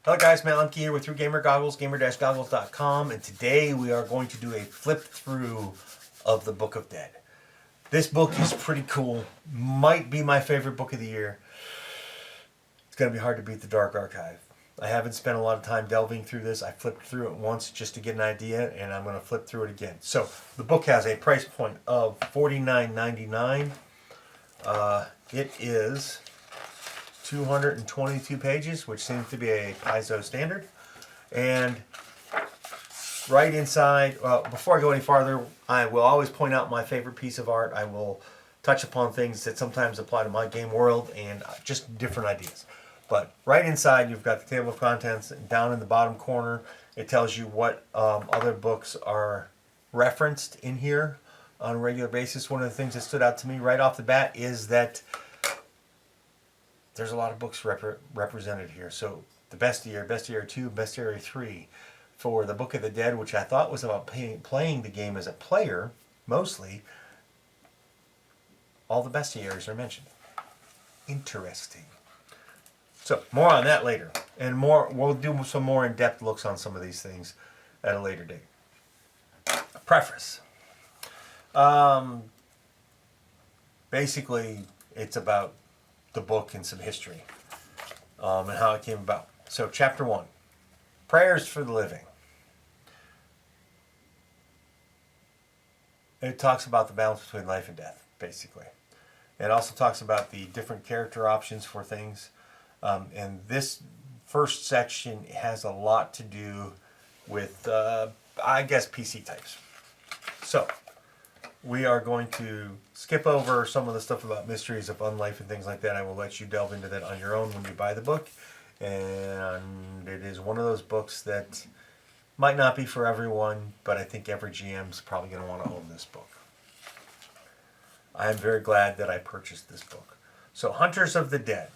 Hello guys, Matt Lemke here with Through Gamer Goggles, gamer-goggles.com, and today we are going to do a flip through of the Book of Dead. This book is pretty cool, might be my favorite book of the year. It's going to be hard to beat the Dark Archive. I haven't spent a lot of time delving through this. I flipped through it once just to get an idea, and I'm going to flip through it again. So the book has a price point of $49.99. It is 222 pages, which seems to be a Paizo standard. And right inside, before I go any farther, I will always point out my favorite piece of art. I will touch upon things that sometimes apply to my game world and just different ideas. But right inside, you've got the table of contents. And down in the bottom corner, it tells you what other books are referenced in here on a regular basis. One of the things that stood out to me right off the bat is that there's a lot of books represented here. So the Bestiary, Bestiary 2, Bestiary 3. For the Book of the Dead, which I thought was about playing the game as a player, mostly, all the bestiaries are mentioned. Interesting. So more on that later. And more, we'll do some more in-depth looks on some of these things at a later date. Preface. Basically, it's about the book and some history and how it came about. So chapter 1, Prayers for the Living. It talks about the balance between life and death, basically. It also talks about the different character options for things. And this first section has a lot to do with, I guess, PC types. So we are going to skip over some of the stuff about mysteries of unlife and things like that. I will let you delve into that on your own when you buy the book. And it is one of those books that might not be for everyone, but I think every GM is probably going to want to own this book. I am very glad that I purchased this book. So, Hunters of the Dead.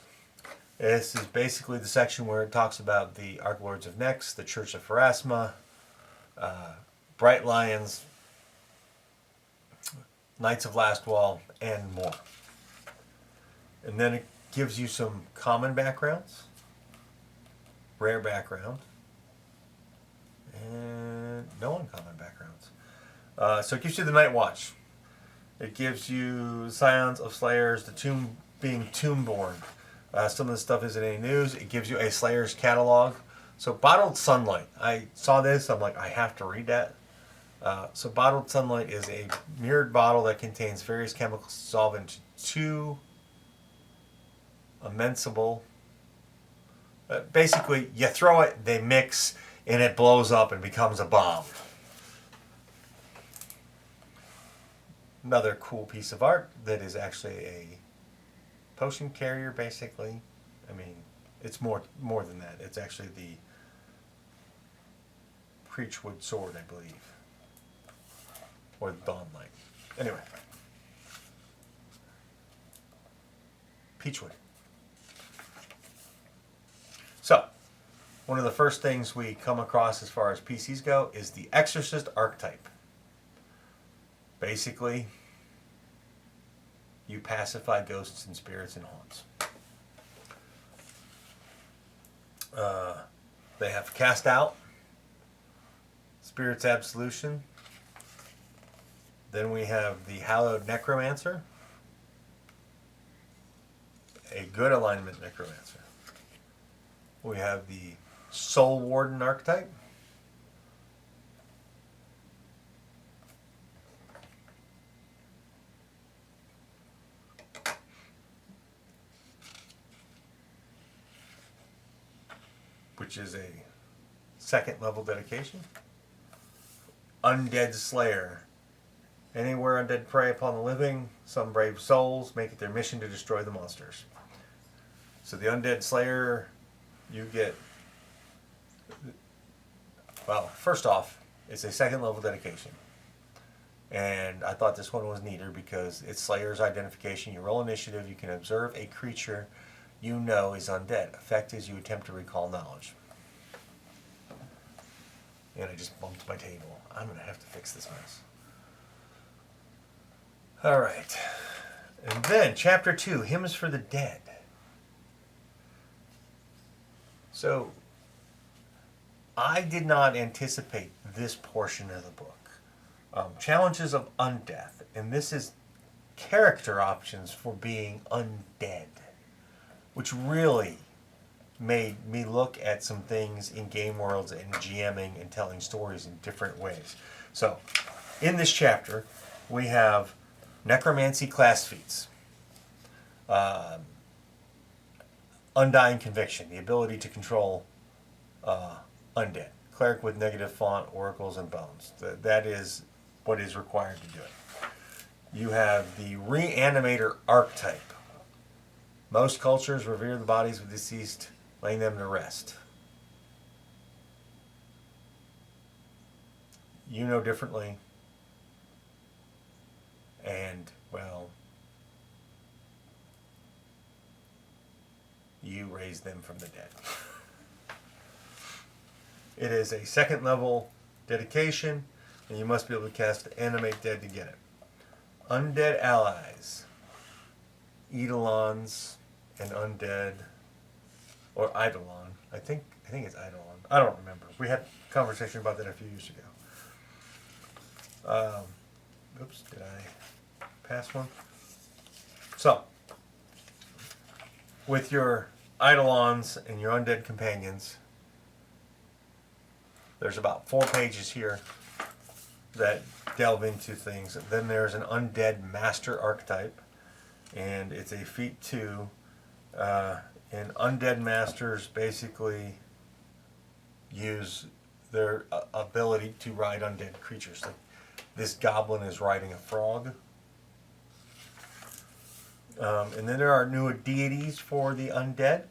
This is basically the section where it talks about the Archlords of Nyx, the Church of Pharasma, Bright Lions, Knights of Lastwall, and more. And then it gives you some common backgrounds, rare background, and no uncommon backgrounds. So it gives you the Night Watch. It gives you Scions of Slayers, the tomb being Tombborn. Some of the stuff isn't any news. It gives you a Slayer's catalog. So Bottled Sunlight. I saw this. I'm like, I have to read that. So Bottled Sunlight is a mirrored bottle that contains various chemicals dissolved into two immensible. Basically, you throw it, they mix, and it blows up and becomes a bomb. Another cool piece of art that is actually a potion carrier, basically. I mean, it's more than that. It's actually the Preachwood sword, I believe. Or the Dawnlight. Anyway. Peachwood. So, one of the first things we come across as far as PCs go is the Exorcist archetype. Basically, you pacify ghosts and spirits and haunts. They have Cast Out, Spirit's Absolution. Then we have the Hallowed Necromancer, a Good Alignment Necromancer. We have the Soul Warden archetype. Which is a second level dedication. Undead Slayer. Anywhere undead prey upon the living, some brave souls make it their mission to destroy the monsters. So the Undead Slayer, you get, well, first off, it's a second level dedication. And I thought this one was neater because it's Slayer's Identification. You roll initiative, you can observe a creature you know is undead. Effect is you attempt to recall knowledge. And I just bumped my table. I'm going to have to fix this mess. All right. And then, Chapter 2, Hymns for the Dead. So, I did not anticipate this portion of the book. Challenges of Undeath, and this is character options for being undead, which really made me look at some things in game worlds and GMing and telling stories in different ways. So, in this chapter, we have Necromancy class feats, Undying Conviction, the ability to control undead, Cleric with negative font, oracles, and bones. That is what is required to do it. You have the Reanimator archetype. Most cultures revere the bodies of deceased, laying them to rest. You know differently. And, well, you raise them from the dead. It is a second level dedication, and you must be able to cast Animate Dead to get it. Undead allies, Eidolons, and undead, or Eidolon. I think it's Eidolon. I don't remember. We had a conversation about that a few years ago. Oops, did I pass one? So, with your Eidolons and your undead companions, there's about 4 pages here that delve into things. Then there's an Undead Master archetype, and it's a feat 2. And Undead Masters basically use their ability to ride undead creatures. Like this goblin is riding a frog. And then there are new deities for the undead.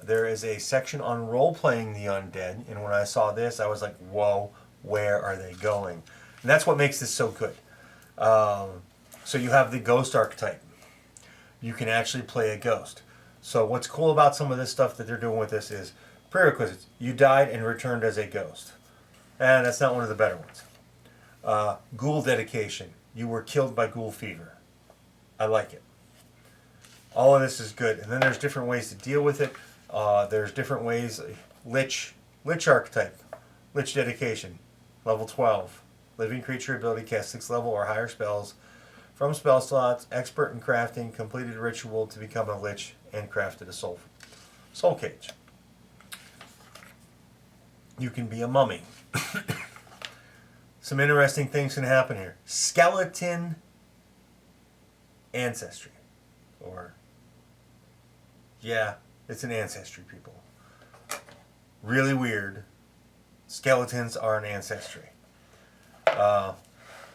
There is a section on role-playing the undead, and when I saw this, I was like, whoa, where are they going? And that's what makes this so good. So you have the ghost archetype. You can actually play a ghost. So what's cool about some of this stuff that they're doing with this is prerequisites. You died and returned as a ghost. And that's not one of the better ones. Ghoul dedication. You were killed by ghoul fever. I like it. All of this is good. And then there's different ways to deal with it. There's different ways. Lich archetype. Lich dedication. Level 12. Living creature ability, cast 6 level or higher spells from spell slots, expert in crafting, completed a ritual to become a lich, and crafted a soul cage. You can be a mummy. Some interesting things can happen here. Skeleton ancestry. Or, yeah, it's an ancestry, people. Really weird. Skeletons are an ancestry.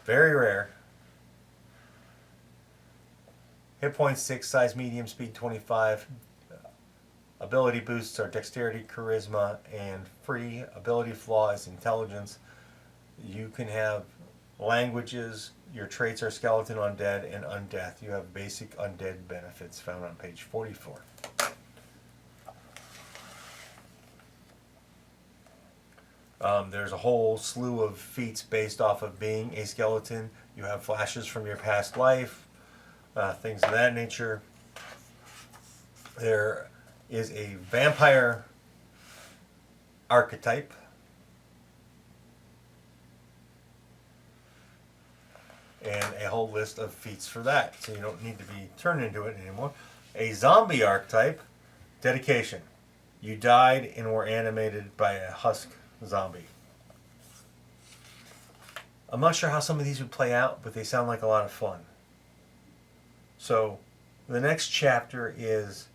Very rare. Hit points 6, size medium, speed 25. Ability boosts are dexterity, charisma, and free. Ability flaw is intelligence. You can have languages. Your traits are skeleton, undead, and undeath. You have basic undead benefits found on page 44. There's a whole slew of feats based off of being a skeleton. You have flashes from your past life, things of that nature. There is a vampire archetype. And a whole list of feats for that, so you don't need to be turned into it anymore. A zombie archetype, dedication. You died and were animated by a husk zombie. I'm not sure how some of these would play out, but they sound like a lot of fun. So the next chapter is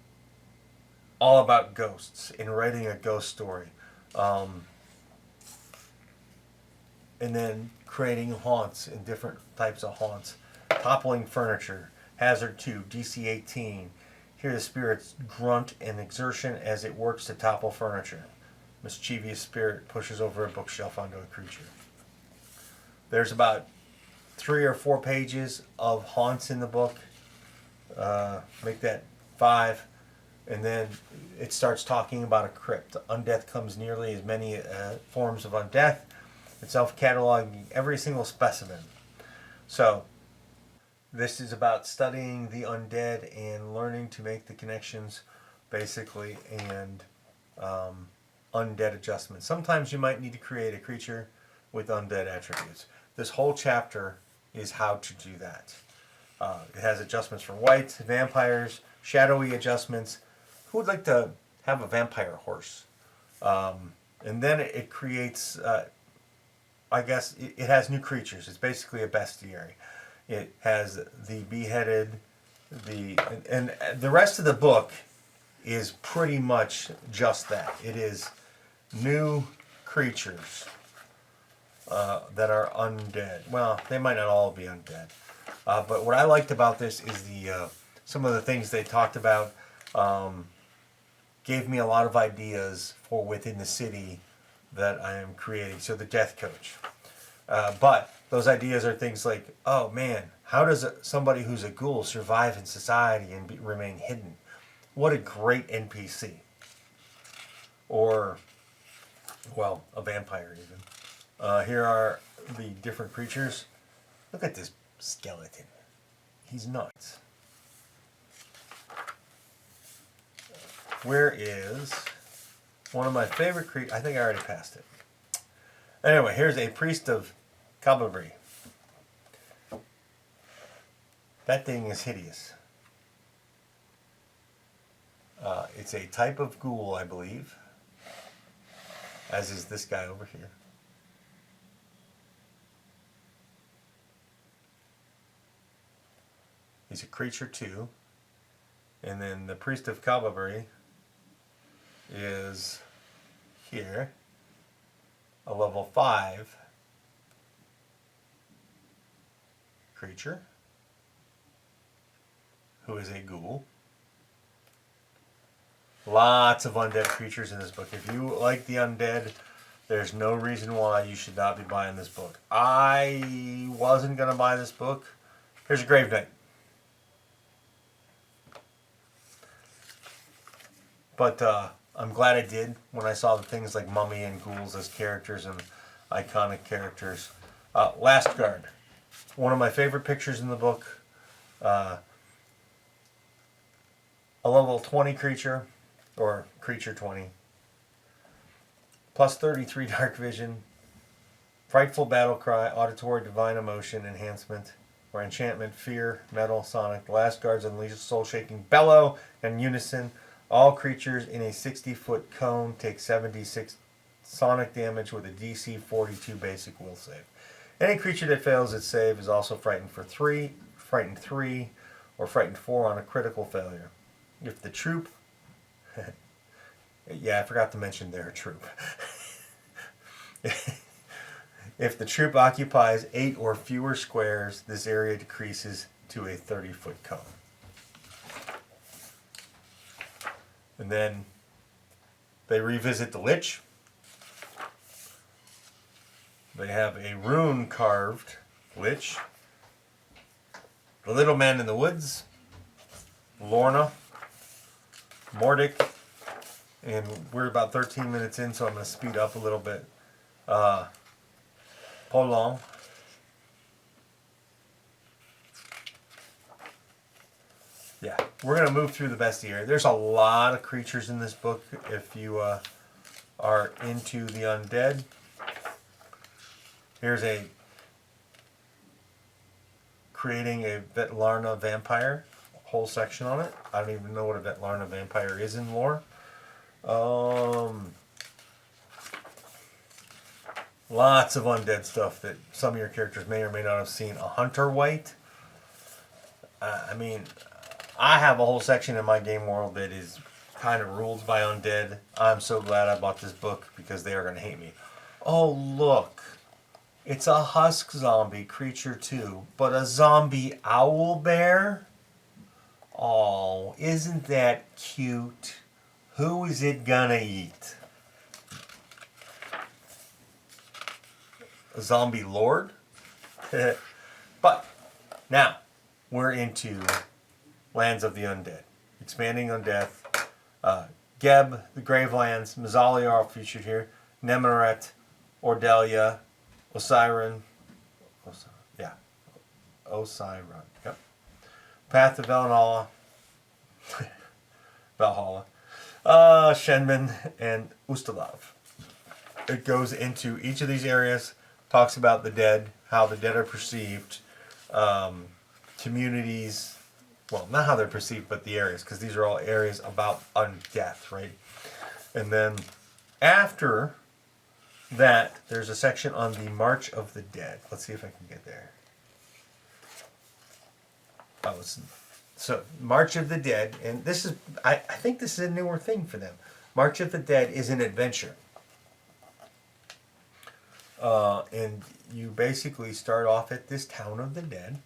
all about ghosts and writing a ghost story. And then creating haunts and different types of haunts. Toppling furniture. Hazard 2, DC 18. Hear the spirits grunt and exertion as it works to topple furniture. Mischievous spirit pushes over a bookshelf onto a creature. There's about 3 or 4 pages of haunts in the book. Make that 5. And then it starts talking about a crypt. Undeath comes nearly as many forms of undeath. It's self-cataloging every single specimen. So, this is about studying the undead and learning to make the connections, basically, and undead adjustments. Sometimes you might need to create a creature with undead attributes. This whole chapter is how to do that. It has adjustments for wights, vampires, shadowy adjustments. Who would like to have a vampire horse? And then it creates, I guess, it has new creatures. It's basically a bestiary. It has the beheaded, and the rest of the book is pretty much just that. It is new creatures that are undead. Well, they might not all be undead. But what I liked about this is some of the things they talked about gave me a lot of ideas for within the city that I am creating. So the Death Coach. But those ideas are things like, oh man, how does somebody who's a ghoul survive in society and remain hidden? What a great NPC. Or, well, a vampire even. Here are the different creatures. Look at this skeleton. He's nuts. Where is one of my favorite creatures? I think I already passed it. Anyway, here's a priest of cavalry. That thing is hideous. It's a type of ghoul, I believe, as is this guy over here. He's a creature too. And then the priest of cavalry is here, a level 5 creature who is a ghoul. Lots of undead creatures in this book. If you like the undead, there's no reason why you should not be buying this book. I wasn't going to buy this book. Here's a Grave Knight. But I'm glad I did when I saw the things like Mummy and ghouls as characters and iconic characters. Last Guard. One of my favorite pictures in the book. A level 20 creature, or creature 20. Plus 33 dark vision. Frightful battle cry, auditory divine emotion enhancement, or enchantment, fear, metal, sonic. The Last Guards unleash a soul-shaking bellow in unison. All creatures in a 60-foot cone take 76 sonic damage with a DC 42 basic will save. Any creature that fails its save is also frightened 3, or frightened 4 on a critical failure. If the troop... yeah, I forgot to mention they're a troop. If the troop occupies 8 or fewer squares, this area decreases to a 30-foot cone. And then they revisit the Lich. They have a rune carved Lich. The Little Man in the Woods. Lorna. Mordic. And we're about 13 minutes in, so I'm going to speed up a little bit. Polong. Yeah, we're going to move through the bestiary. There's a lot of creatures in this book if you are into the undead. Here's creating a Vetlarna vampire. Whole section on it. I don't even know what a Vetlarna vampire is in lore. Lots of undead stuff that some of your characters may or may not have seen. A hunter wight. I mean... I have a whole section in my game world that is kind of ruled by undead. I'm so glad I bought this book because they are going to hate me. Oh, look. It's a husk zombie creature too, but a zombie owl bear? Oh, isn't that cute? Who is it gonna eat? A zombie lord? But now we're into Lands of the Undead. Expanding on Death. Geb, the Gravelands, Mazzali are all featured here. Nemoret, Ordelia, Osiron. Osiron. Yep. Path of Valhalla. Valhalla. Shenman, and Ustalav. It goes into each of these areas, talks about the dead, how the dead are perceived, communities, well, not how they're perceived, but the areas, because these are all areas about death, right? And then after that, there's a section on the March of the Dead. Let's see if I can get there. So March of the Dead, and this is, I think this is a newer thing for them. March of the Dead is an adventure. And you basically start off at this town of the dead,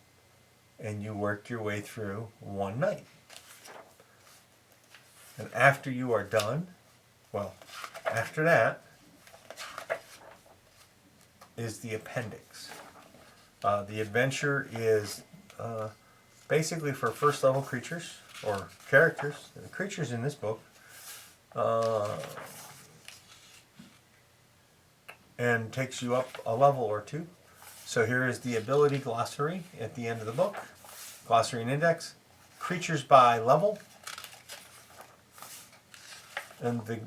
and you work your way through one night. And after you are done, well, after that is the appendix. The adventure is basically for first level creatures, or characters. The creatures in this book. And takes you up a level or two. So here is the ability glossary at the end of the book. Glossary and index. Creatures by level. And the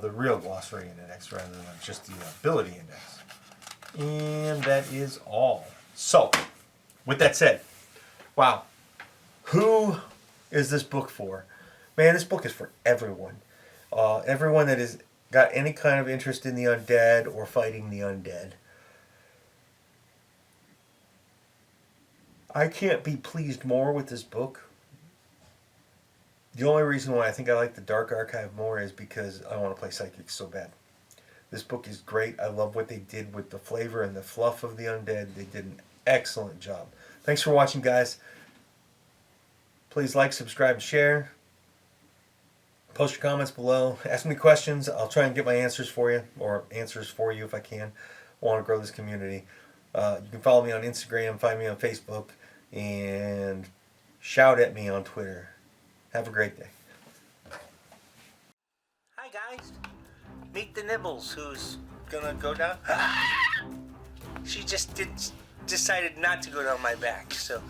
real glossary and index rather than just the ability index. And that is all. So, with that said, wow. Who is this book for? Man, this book is for everyone. Everyone that is got any kind of interest in the undead or fighting the undead. I can't be pleased more with this book. The only reason why I think I like the Dark Archive more is because I want to play Psychics so bad. This book is great. I love what they did with the flavor and the fluff of the undead. They did an excellent job. Thanks for watching, guys. Please like, subscribe, and share. Post your comments below. Ask me questions. I'll try and get my answers for you, or answers for you if I can. I want to grow this community. You can follow me on Instagram, find me on Facebook, and shout at me on Twitter. Have a great day. Hi guys. Meet the Nibbles, who's gonna go down. She just decided not to go down my back, so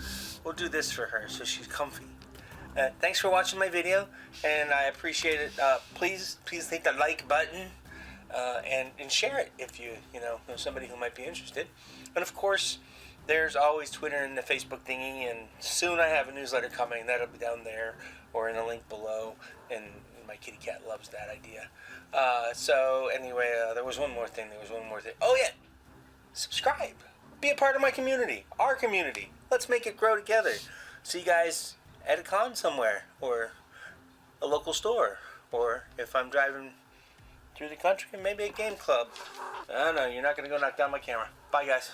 we'll do this for her so she's comfy. Thanks for watching my video, and I appreciate it. Please hit the like button and share it if you know somebody who might be interested. And of course, there's always Twitter and the Facebook thingy, and soon I have a newsletter coming. That'll be down there or in the link below, and my kitty cat loves that idea. So anyway, there was one more thing. Oh yeah, subscribe. Be a part of my community, our community. Let's make it grow together. See you guys at a con somewhere, or a local store, or if I'm driving through the country, maybe a game club. I don't know, you're not going to go knock down my camera. Bye, guys.